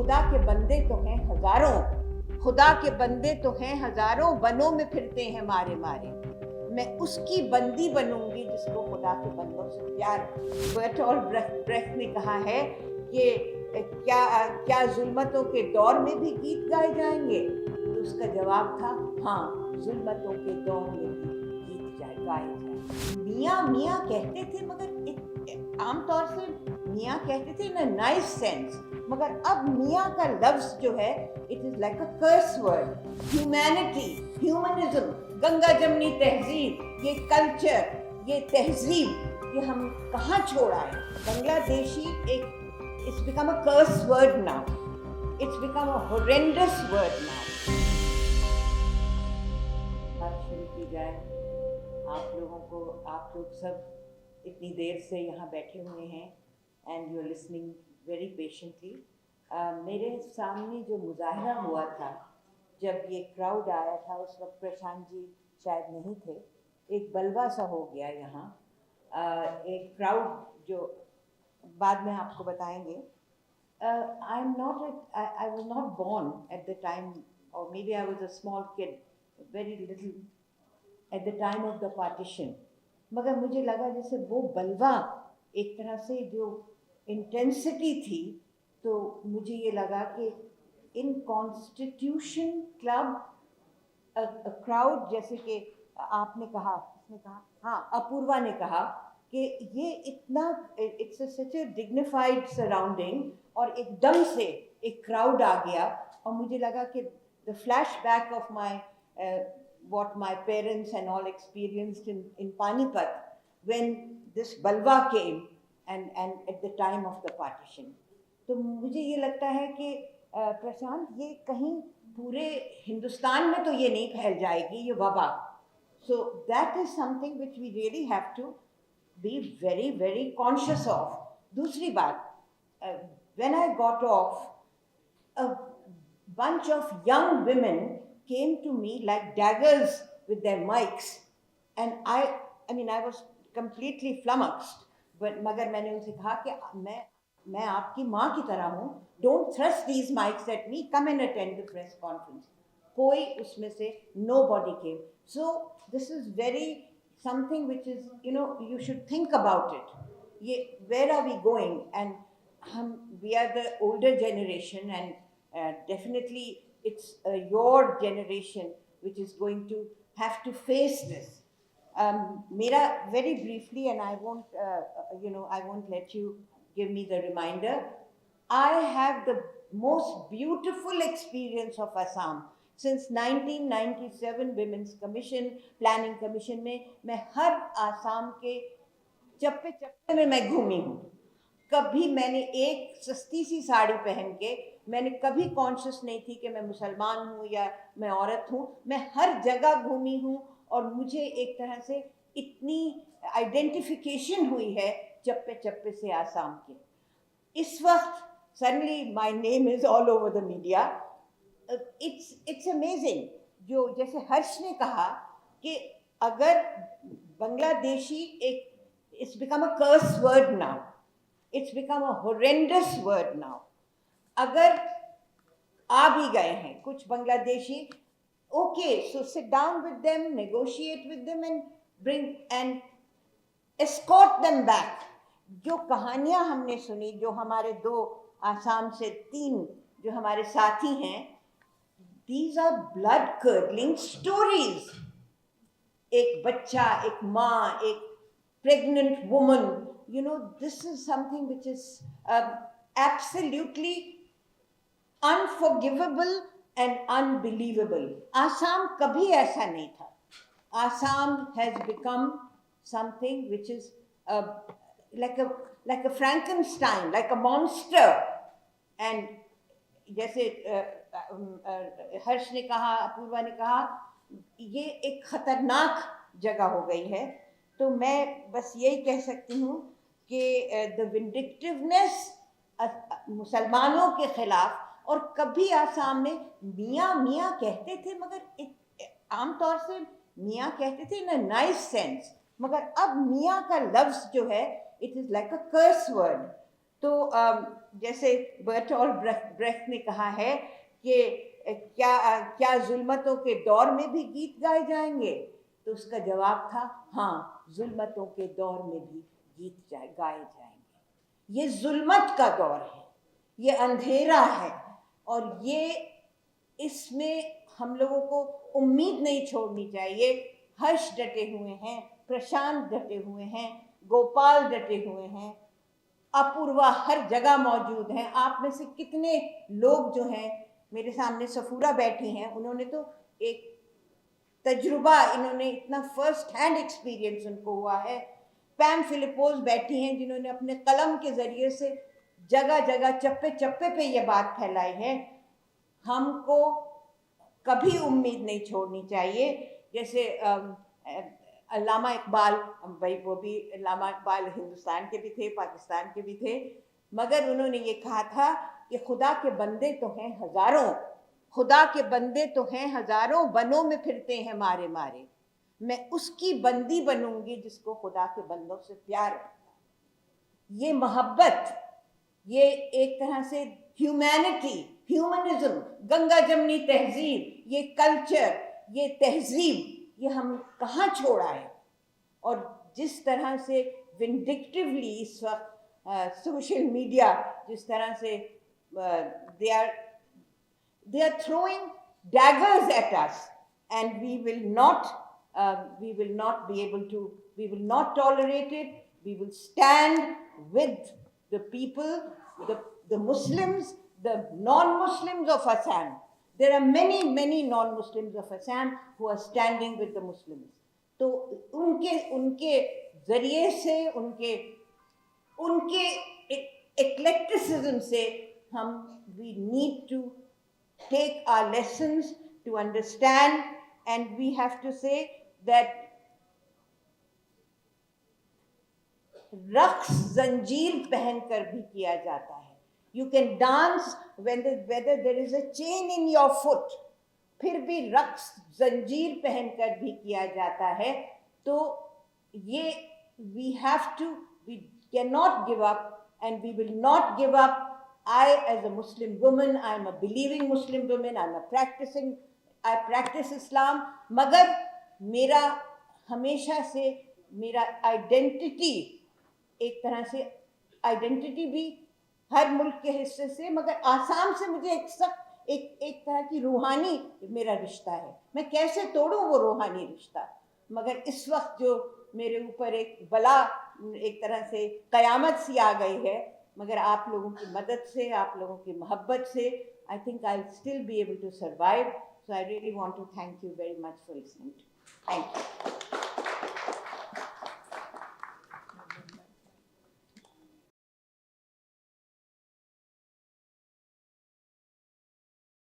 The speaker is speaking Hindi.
खुदा के बंदे तो हैं हजारों, खुदा के बंदे तो हैं हजारों, बनों में फिरते हैं मारे मारे। मैं उसकी बंदी बनूंगी जिसको खुदा के बंदों से प्यार। बर्टोल्ट ब्रेख्त ने कहा है कि क्या जुल्मतों के दौर में भी गीत गाए जाएंगे? तो उसका जवाब था हाँ, जुल्मतों के दौर में भी गीत गाए जाएंगे। मियाँ मियाँ कहते थे, मगर आमतौर से मियाँ कहते थे इन अ नाइस सेंस, मगर अब मियाँ का लफ्ज जो है it is like a curse word. Humanity, humanism, गंगा जमनी तहजीब, ये कल्चर, ये तहजीब, ये हम कहाँ छोड़ आए? बांग्लादेशी एक it's become a curse word now. It's become a horrendous word now. बात शुरू की जाए। आप लोगों को, आप लोग सब इतनी देर से यहाँ बैठे हुए हैं and you're listening very patiently. मेरे सामने जो मुजाहरा हुआ था, जब ये क्राउड आया था, उस वक्त प्रशांत जी शायद नहीं थे। एक बलवा सा हो गया यहाँ, एक क्राउड जो बाद में आपको बताएंगे। I was not born at the time, or maybe I was a small kid, very little, at the time of the partition. मगर मुझे लगा जैसे वो बलवा एक तरह से जो इंटेंसिटी थी, तो मुझे ये लगा कि इन कॉन्स्टिट्यूशन क्लब क्राउड, जैसे कि आपने कहा, किसने कहा, हाँ अपूर्वा ने कहा कि ये इतना, it's such a dignified surrounding, और एकदम से एक क्राउड आ गया, और मुझे लगा कि the flashback of my what my parents and all experienced in Panipat when this balwa came and at the time of the partition. तो मुझे ये लगता है कि प्रशांत, ये कहीं पूरे हिंदुस्तान में तो ये नहीं फैल जाएगी ये वबा. So that is something which we really have to be very very conscious of. दूसरी बात, when I got off, a bunch of young women came to me like daggers with their mics, and I mean I was completely flummoxed, but मगर मैंने उनसे कहा कि मैं आपकी माँ की तरह हूँ, don't thrust these mics at me, come and attend the press conference. कोई उसमें से nobody came. So this is very something which is, you know, you should think about it. ये where are we going? And we are the older generation, and definitely it's your generation which is going to have to face this. Mera, very briefly, and I won't, I won't let you give me the reminder. I have the most beautiful experience of Assam. Since 1997 Women's Commission, Planning Commission में मैं हर आसाम के चप्पे चप्पे में मैं घूमी हूँ. कभी मैंने एक सस्ती सी साड़ी पहन के, मैंने कभी कॉन्शियस नहीं थी कि मैं मुसलमान हूँ या मैं औरत हूँ. मैं हर जगह घूमी हूँ, और मुझे एक तरह से इतनी आइडेंटिफिकेशन हुई है चप्पे चप्पे से आसाम के. इस वक्त suddenly my name is all over the media. It's amazing. जो जैसे हर्ष ने कहा कि अगर बांग्लादेशी एक, it's become a curse word now. It's become a horrendous word now. अगर आ भी गए हैं कुछ Bangladeshi, okay, so sit down with them, negotiate with them and bring and escort them back. जो कहानियां हमने सुनी, जो हमारे 2 आसाम से 3 जो हमारे साथी हैं, these are blood curdling stories. एक बच्चा, एक माँ, एक pregnant woman, you know, this is something which is absolutely unforgivable and unbelievable. Assam kabhi aisa nahi tha. Assam has become something which is like a Frankenstein, like a monster. And जैसे हर्ष ने कहा, अपूर्वा ने कहा, ये एक खतरनाक जगह हो गई है. तो मैं बस यही कह सकती हूँ कि द विंडिक्टिवनेस मुसलमानों के खिलाफ, और कभी आसाम में मियाँ मियाँ कहते थे, मगर आमतौर से मियाँ कहते थे इन अ नाइस सेंस, मगर अब मियाँ का लफ्ज जो है it is like a curse word. तो जैसे बर्टोल्ट ब्रेख्ट ने कहा है कि क्या जुल्मतों के दौर में भी गीत गाए जाएंगे, तो उसका जवाब था हाँ, जुल्मतों के दौर में भी गीत गाए जाएंगे। ये जुल्मत का दौर है, ये अंधेरा है, और ये इसमें हम लोगों को उम्मीद नहीं छोड़नी चाहिए। हर्ष डटे हुए हैं, प्रशांत डटे हुए हैं, गोपाल डटे हुए हैं, अपूर्वा हर जगह मौजूद हैं। आप में से कितने लोग जो हैं, मेरे सामने सफूरा बैठी हैं, उन्होंने तो एक तजुर्बा, इन्होंने इतना फर्स्ट हैंड एक्सपीरियंस उनको हुआ है। पैम फिलिपोज बैठी हैं, जिन्होंने अपने कलम के जरिए से जगह जगह चप्पे चप्पे पे ये बात फैलाई है। हमको कभी उम्मीद नहीं छोड़नी चाहिए। जैसे अल्लामा इकबाल, भाई वो भी अल्लामा इकबाल हिंदुस्तान के भी थे, पाकिस्तान के भी थे, मगर उन्होंने ये कहा था कि खुदा के बंदे तो हैं हजारों, खुदा के बंदे तो हैं हजारों, बनों में फिरते हैं मारे मारे, मैं उसकी बंदी बनूंगी जिसको खुदा के बंदों से प्यार है। ये मोहब्बत, ये एक तरह से ह्यूमैनिटी, ह्यूमनिज्म, गंगा जमनी तहजीब, ये कल्चर, ये तहजीब, ये हम कहाँ छोड़ा है। और जिस तरह से विंडिक्टिवली इस वक्त सोशल मीडिया जिस तरह से they are throwing daggers at us, and we will not be able to, we will not tolerate it. We will stand with the people, the Muslims, the non-Muslims of Assam. There are many non-Muslims of Assam who are standing with the Muslims. तो उनके जरिए से, उनके eclecticism से हम, we need to take our lessons to understand, and we have to say that रक्स जंजीर पहनकर भी किया जाता है। You can dance whether there is a chain in your foot, फिर भी रक्स जंजीर पहनकर भी किया जाता है। तो ये we cannot give up, and we will not give up. I, as a Muslim woman, I am a believing Muslim woman, I practice Islam, मगर मेरा हमेशा से मेरा आइडेंटिटी, एक तरह से आइडेंटिटी भी हर मुल्क के हिस्से से, मगर आसाम से मुझे एक तरह की रूहानी मेरा रिश्ता है। मैं कैसे तोड़ूं वो रूहानी रिश्ता, मगर इस वक्त जो मेरे ऊपर एक बला, एक तरह से कयामत सी आ गई है, मगर आप लोगों की मदद से, आप लोगों की मोहब्बत से, I think I'll still be able to survive. So I really want to thank you very much for listening. Thank you.